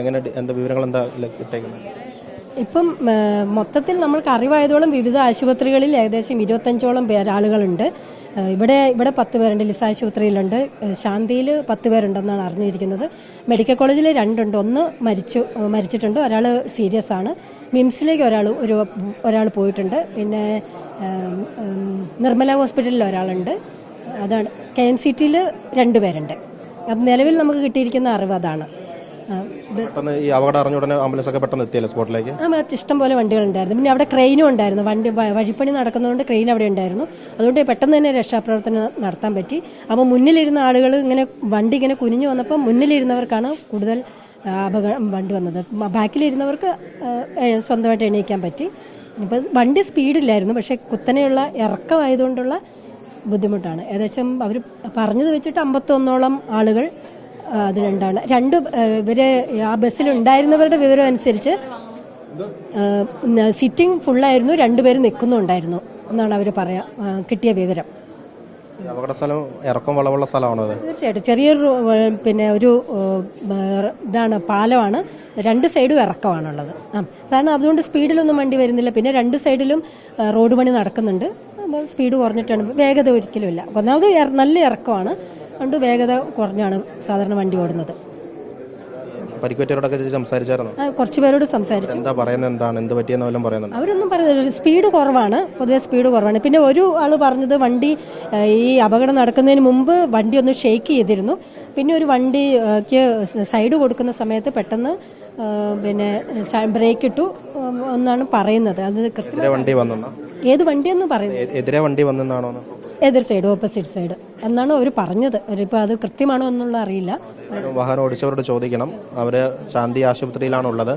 എങ്ങനെ എന്താ വിവരങ്ങൾ എന്താ കിട്ടേക്കുന്നത്? ഇപ്പം മൊത്തത്തിൽ നമ്മൾക്ക് അറിവായതോളം വിവിധ ആശുപത്രികളിൽ ഏകദേശം 25ഓളം ആളുകളുണ്ട്. ഇവിടെ 10 പേരുണ്ട്, ലിസ് ആശുപത്രിയിലുണ്ട്, ശാന്തിയിൽ 10 പേരുണ്ടെന്നാണ് അറിഞ്ഞിരിക്കുന്നത്. മെഡിക്കൽ കോളേജിൽ 2 ഉണ്ട്, ഒന്ന് മരിച്ചിട്ടുണ്ട്, ഒരാൾ സീരിയസ് ആണ്. മിംസിലേക്ക് ഒരാൾ പോയിട്ടുണ്ട്. പിന്നെ നിർമ്മല ഹോസ്പിറ്റലിൽ ഒരാളുണ്ട്. അതാണ്. KMCTയിൽ 2 പേരുണ്ട്. അത് നിലവിൽ നമുക്ക് കിട്ടിയിരിക്കുന്ന അറിവ് അതാണ്. ഈ അപകടം അറിഞ്ഞ ഉടനെ ആംബുലൻസ് ഒക്കെ പെട്ടെന്ന് എത്തിയല്ലേ സ്പോട്ടിലേക്ക്? ഇഷ്ടം പോലെ വണ്ടികളുണ്ടായിരുന്നു. പിന്നെ അവിടെ ക്രെയിനും ഉണ്ടായിരുന്നു. വഴിപ്പണി നടക്കുന്നതുകൊണ്ട് ക്രെയിൻ അവിടെ ഉണ്ടായിരുന്നു. അതുകൊണ്ട് പെട്ടെന്ന് തന്നെ രക്ഷാപ്രവർത്തനം നടത്താൻ പറ്റി. അപ്പോൾ മുന്നിലിരുന്ന ആളുകൾ വണ്ടി ഇങ്ങനെ കുനിഞ്ഞു വന്നപ്പോൾ മുന്നിലിരുന്നവർക്കാണ് കൂടുതൽ വണ്ടി വന്നത്. ബാക്കിലിരുന്നവർക്ക് സ്വന്തമായിട്ട് എണീക്കാൻ പറ്റി. ഇപ്പം വണ്ടി സ്പീഡില്ലായിരുന്നു, പക്ഷെ കുത്തനെയുള്ള ഇറക്കമായതുകൊണ്ടുള്ള ബുദ്ധിമുട്ടാണ്. ഏകദേശം അവർ പറഞ്ഞത് വെച്ചിട്ട് 51ഓളം ആളുകൾ അതിലുണ്ടാണ്. ഇവര് ആ ബസ്സിലുണ്ടായിരുന്നവരുടെ വിവരം അനുസരിച്ച് സിറ്റിംഗ് ഫുള്ളായിരുന്നു, 2 പേര് നിൽക്കുന്നുണ്ടായിരുന്നു എന്നാണ് അവർ കിട്ടിയ വിവരം. അപകട സ്ഥലം ഇറക്കം വളവുള്ള സ്ഥലമാണോ? തീർച്ചയായിട്ടും ചെറിയൊരു ഒരു ഇതാണ്, പാലമാണ്. 2 സൈഡും ഇറക്കമാണുള്ളത്. കാരണം അതുകൊണ്ട് സ്പീഡിലൊന്നും വണ്ടി വരുന്നില്ല. പിന്നെ 2 സൈഡിലും റോഡ് പണി നടക്കുന്നുണ്ട്. സ്പീഡ് കുറഞ്ഞിട്ടാണ്, വേഗത ഒരിക്കലും ഇല്ല. ഒന്നാമത് നല്ല ഇറക്കമാണ്, അതുകൊണ്ട് വേഗത കുറഞ്ഞാണ് സാധാരണ വണ്ടി ഓടുന്നത്. പരിക്കേറ്റവരോടൊക്കെ സംസാരിച്ചായിരുന്നു? കുറച്ച് പേരോട് സംസാരിച്ചു. എന്താ പറയുന്നത്, എന്താണ് എന്ത് പറ്റിയെന്ന് വല്ലതും പറയുന്നുണ്ട്? അവരൊന്നും പറയുന്നില്ല, സ്പീഡ് കുറവാണ്, പൊതുവെ സ്പീഡ് കുറവാണ്. പിന്നെ ഒരു ആള് പറഞ്ഞത് വണ്ടി ഈ അപകടം നടക്കുന്നതിന് മുമ്പ് വണ്ടി ഒന്ന് ഷെയ്ക്ക് ചെയ്തിരുന്നു. പിന്നെ ഒരു വണ്ടിക്ക് സൈഡ് കൊടുക്കുന്ന സമയത്ത് പെട്ടെന്ന് പിന്നെ ബ്രേക്ക് ഇട്ടു എന്നാണ് പറയുന്നത്. അത് വണ്ടി വന്നെന്നാ? ഏത് വണ്ടിയെന്ന് പറയുന്നത്? എതിരെ വണ്ടി വന്നെന്നാണോ? എതിർ സൈഡ്, ഓപ്പോസിറ്റ് സൈഡ് എന്നാണ് അവർ പറഞ്ഞത്. അവരിപ്പോൾ അത് കൃത്യമാണോ എന്നുള്ള അറിയില്ല. വാഹനം ഓടിച്ചവരോട് ചോദിക്കണം. അവര് ശാന്തി ആശുപത്രിയിലാണുള്ളത്.